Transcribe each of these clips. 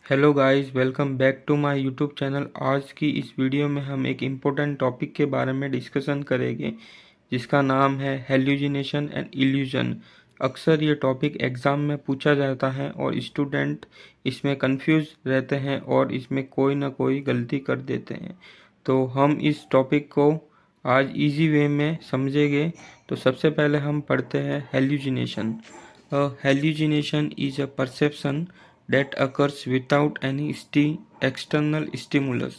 Hello guys, welcome back to my YouTube channel. आज की इस वीडियो में हम एक इम्पोर्टेंट टॉपिक के बारे में डिस्कशन करेंगे जिसका नाम है हेल्यूजिनेशन एंड इल्यूजन। अक्सर ये टॉपिक एग्ज़ाम में पूछा जाता है और स्टूडेंट इसमें कंफ्यूज रहते हैं और इसमें कोई ना कोई गलती कर देते हैं। तो हम इस टॉपिक को आज इजी वे में समझेंगे। तो सबसे पहले हम पढ़ते हैं हेल्यूजिनेशन। Hallucination is a perception that occurs without any external stimulus.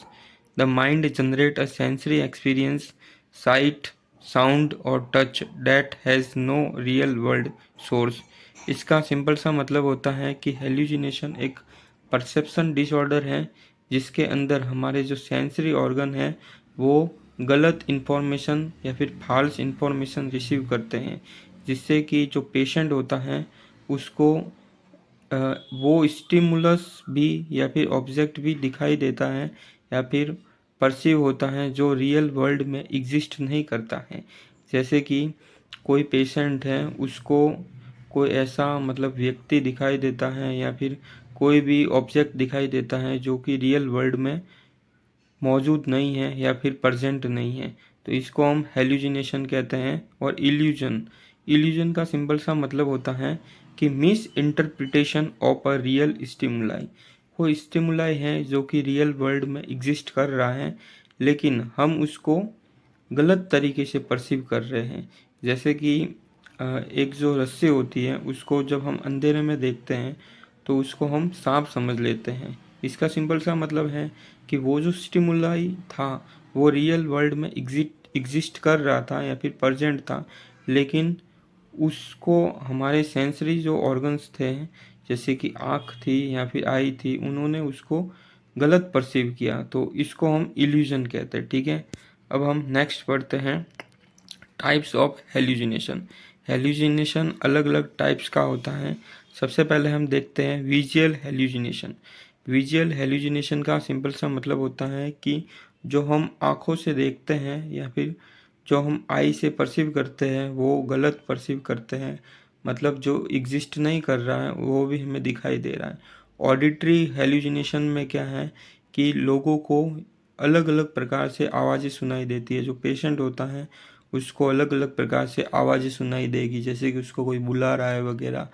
The mind generates a sensory experience, sight, sound or touch that has no real world source. इसका सिंपल सा मतलब होता है कि हेल्यूजिनेशन एक परसेप्शन डिसऑर्डर है जिसके अंदर हमारे जो सेंसरी ऑर्गन है वो गलत इन्फॉर्मेशन या फिर फॉल्स इन्फॉर्मेशन रिसीव करते हैं, जिससे कि जो पेशेंट होता है उसको वो स्टिमुलस भी या फिर ऑब्जेक्ट भी दिखाई देता है या फिर परसीव होता है जो रियल वर्ल्ड में एग्जिस्ट नहीं करता है। जैसे कि कोई पेशेंट है, उसको कोई ऐसा मतलब व्यक्ति दिखाई देता है या फिर कोई भी ऑब्जेक्ट दिखाई देता है जो कि रियल वर्ल्ड में मौजूद नहीं है या फिर प्रेजेंट नहीं है, तो इसको हम हेल्यूजिनेशन कहते हैं। और इल्यूजन का सिंपल सा मतलब होता है कि miss interpretation of a real stimuli. वो स्टिमुलाई है जो कि रियल वर्ल्ड में एग्जिस्ट कर रहा है लेकिन हम उसको गलत तरीके से परसीव कर रहे हैं। जैसे कि एक जो रस्सी होती है उसको जब हम अंधेरे में देखते हैं तो उसको हम सांप समझ लेते हैं। इसका सिंपल सा मतलब है कि वो जो स्टिमुलाई था वो रियल वर्ल्ड में एग्जिस्ट कर रहा था या फिर प्रेजेंट था, लेकिन उसको हमारे सेंसरी जो ऑर्गन्स थे जैसे कि आँख थी या फिर आई थी, उन्होंने उसको गलत परसीव किया, तो इसको हम इल्यूजन कहते हैं। ठीक है, अब हम नेक्स्ट पढ़ते हैं टाइप्स ऑफ हेल्यूजिनेशन। हेल्यूजिनेशन अलग अलग टाइप्स का होता है। सबसे पहले हम देखते हैं विजुअल हेल्यूजिनेशन। विजुअल हेल्यूजिनेशन का सिंपल सा मतलब होता है कि जो हम आँखों से देखते हैं या फिर जो हम आई से परसीव करते हैं वो गलत परसीव करते हैं, मतलब जो एग्जिस्ट नहीं कर रहा है वो भी हमें दिखाई दे रहा है। ऑडिटरी हेल्यूजिनेशन में क्या है कि लोगों को अलग अलग प्रकार से आवाज़ें सुनाई देती है। जो पेशेंट होता है उसको अलग अलग प्रकार से आवाज़ें सुनाई देगी, जैसे कि उसको कोई बुला रहा है वगैरह।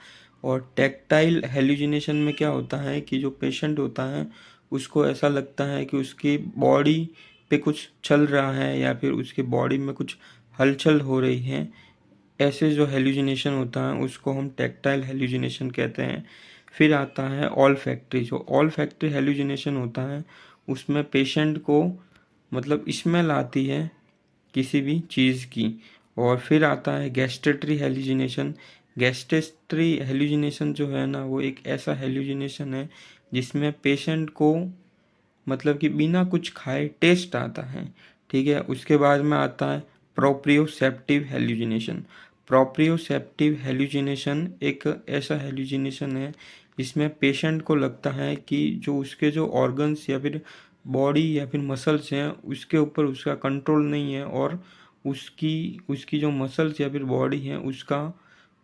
और टैक्टाइल हेल्यूजिनेशन में क्या होता है कि जो पेशेंट होता है उसको ऐसा लगता है कि उसकी बॉडी पे कुछ चल रहा है या फिर उसकी बॉडी में कुछ हलचल हो रही है। ऐसे जो हेल्यूजिनेशन होता है उसको हम टैक्टाइल हेल्यूजिनेशन कहते हैं। फिर आता है ऑल फैक्ट्री। जो ऑल फैक्ट्री हेल्यूजिनेशन होता है उसमें पेशेंट को मतलब स्मेल आती है किसी भी चीज़ की। और फिर आता है गैस्ट्रेटरी हेल्यूजिनेशन। गैस्ट्रेटरी हेल्यूजिनेशन जो है ना वो एक ऐसा हेल्यूजिनेशन है जिसमें पेशेंट को मतलब कि बिना कुछ खाए टेस्ट आता है। ठीक है, उसके बाद में आता है प्रोप्रियोसेप्टिव हेल्यूजिनेशन। प्रोप्रियोसेप्टिव हेल्यूजिनेशन एक ऐसा हेल्यूजिनेशन है जिसमें पेशेंट को लगता है कि जो उसके जो ऑर्गन्स या फिर बॉडी या फिर मसल्स हैं उसके ऊपर उसका कंट्रोल नहीं है और उसकी उसकी जो मसल्स या फिर बॉडी है उसका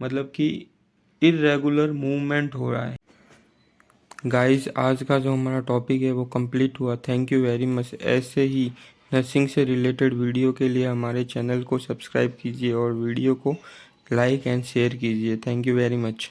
मतलब कि इर्रेगुलर मूवमेंट हो रहा है। गाइस, आज का जो हमारा टॉपिक है वो कंप्लीट हुआ। Thank you very much. ऐसे ही नर्सिंग से रिलेटेड वीडियो के लिए हमारे चैनल को सब्सक्राइब कीजिए और वीडियो को लाइक एंड शेयर कीजिए। Thank you very much.